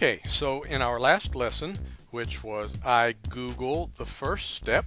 Okay, so in our last lesson, which was iGoogle, the first step,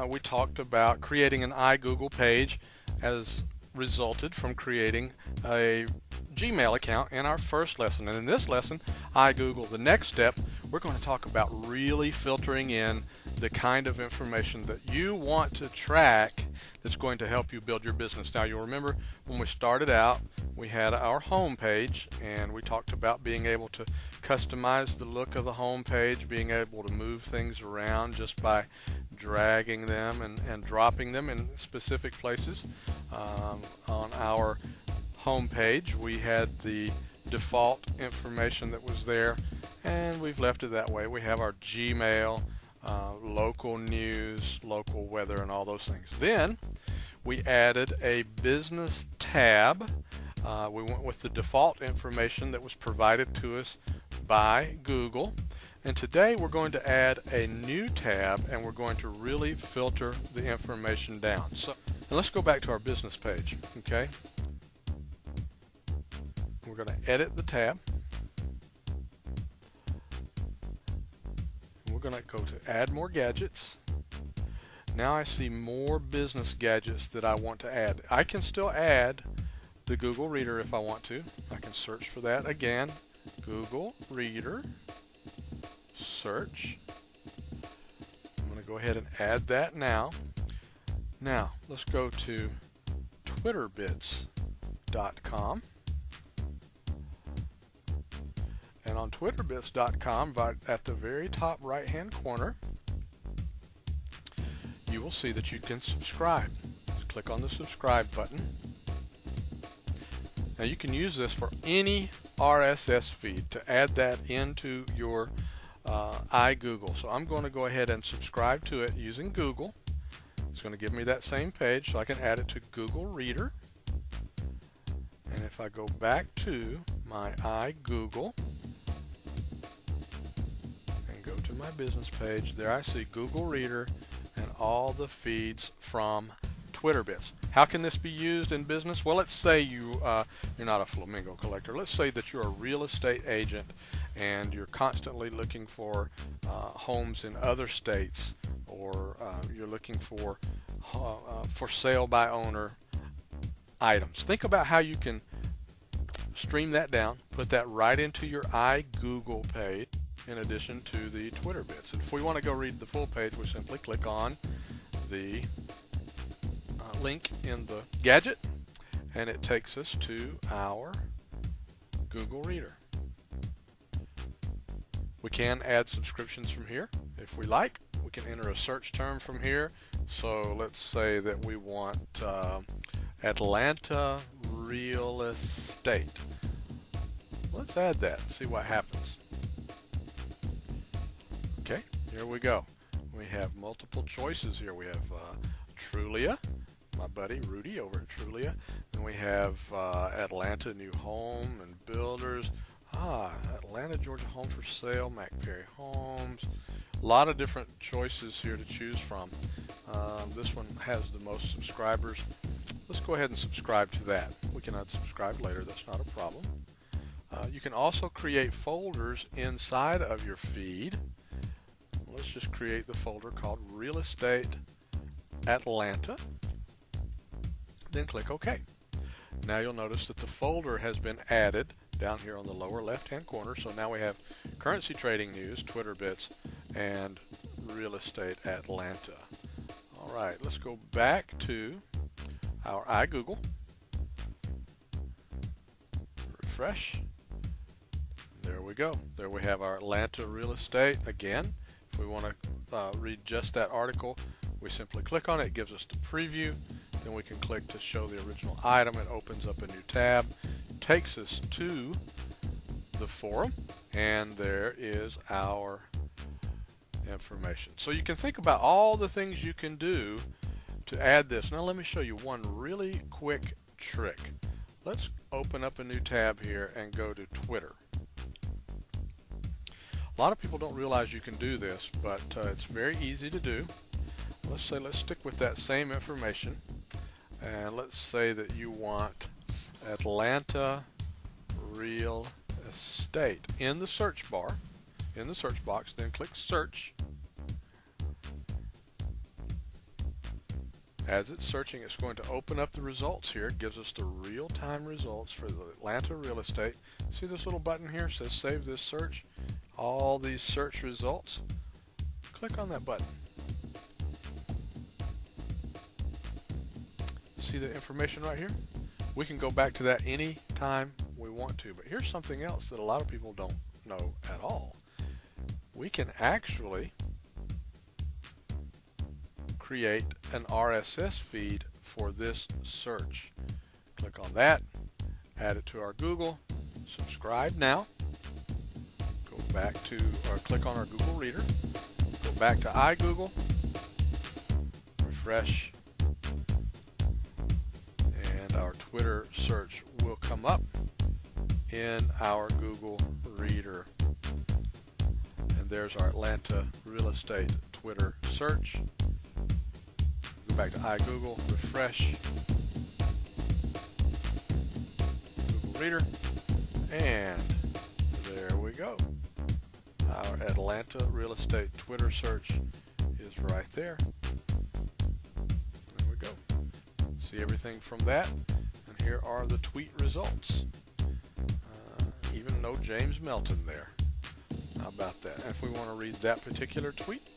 we talked about creating an iGoogle page as resulted from creating a Gmail account in our first lesson. And in this lesson, iGoogle, the next step, we're going to talk about really filtering in the kind of information that you want to track that's going to help you build your business. Now, you'll remember when we started out, we had our home page, and we talked about being able to customize the look of the home page, being able to move things around just by dragging them and dropping them in specific places. On our home page, we had the default information that was there, and we've left it that way. We have our Gmail, local news, local weather, and all those things. Then we added a business tab. We went with the default information that was provided to us by Google. And today we're going to add a new tab, and we're going to really filter the information down. So let's go back to our business page. Okay, we're going to edit the tab. We're going to go to add more gadgets. Now I see more business gadgets that I want to add. I can still add the Google Reader if I want to. I can search for that again. Google Reader. Search. I'm going to go ahead and add that now. Now, let's go to twitterbits.com. And on twitterbits.com, at the very top right-hand corner, you will see that you can subscribe. Just click on the subscribe button. Now, you can use this for any RSS feed to add that into your iGoogle. So I'm going to go ahead and subscribe to it using Google. It's going to give me that same page, so I can add it to Google Reader. And if I go back to my iGoogle and go to my business page, there I see Google Reader and all the feeds from TwitterBits. How can this be used in business? Well, let's say you're not a flamingo collector. Let's say that you're a real estate agent and you're constantly looking for homes in other states, or you're looking for sale by owner items. Think about how you can stream that down, put that right into your iGoogle page in addition to the TwitterBits. And if we want to go read the full page, we simply click on the link in the gadget, and it takes us to our Google Reader. We can add subscriptions from here if we like. We can enter a search term from here. So let's say that we want Atlanta real estate. Let's add that and see what happens. Okay, here we go. We have multiple choices here. We have Trulia, my buddy Rudy over at Trulia. Then we have Atlanta New Home and Builders. Atlanta, Georgia Home for Sale, MacPerry Homes. A lot of different choices here to choose from. This one has the most subscribers. Let's go ahead and subscribe to that. We can unsubscribe later, that's not a problem. You can also create folders inside of your feed. Let's just create the folder called Real Estate Atlanta. Then click OK. Now you'll notice that the folder has been added down here on the lower left-hand corner. So now we have currency trading news, TwitterBits, and Real Estate Atlanta. All right, let's go back to our iGoogle. Refresh. There we go. There we have our Atlanta real estate. Again, if we want to read just that article, we simply click on it. It gives us the preview. Then we can click to show the original item. It opens up a new tab, takes us to the forum, and there is our information. So you can think about all the things you can do to add this. Now let me show you one really quick trick. Let's open up a new tab here and go to Twitter. A lot of people don't realize you can do this, but it's very easy to do. Let's stick with that same information, and let's say that you want Atlanta real estate. In the search bar, in the search box, then click search. As it's searching, it's going to open up the results here. It gives us the real-time results for the Atlanta real estate. See this little button here? It says save this search. All these search results. Click on that button. See the information right here? We can go back to that any time we want to. But here's something else that a lot of people don't know at all. We can actually create an RSS feed for this search. Click on that, add it to our Google, subscribe now, go back to, or click on our Google Reader, go back to iGoogle, refresh, and our Twitter search will come up in our Google Reader. And there's our Atlanta real estate Twitter search. Go back to iGoogle, refresh, Google Reader, and there we go. Our Atlanta real estate Twitter search is right there. There we go. See everything from that, and here are the tweet results. Even no James Melton there. How about that? And if we want to read that particular tweet,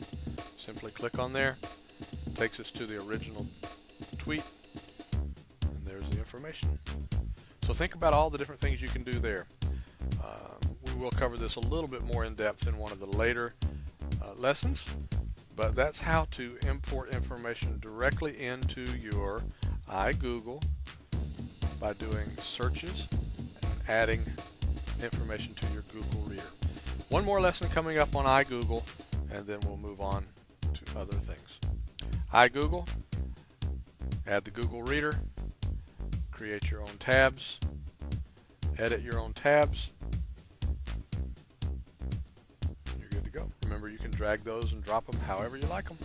simply click on there. Takes us to the original tweet, and there's the information. So think about all the different things you can do there. We will cover this a little bit more in depth in one of the later lessons, but that's how to import information directly into your iGoogle by doing searches and adding information to your Google Reader. One more lesson coming up on iGoogle, and then we'll move on to other things. iGoogle, add the Google Reader, create your own tabs, edit your own tabs. You're good to go. Remember, you can drag those and drop them however you like them.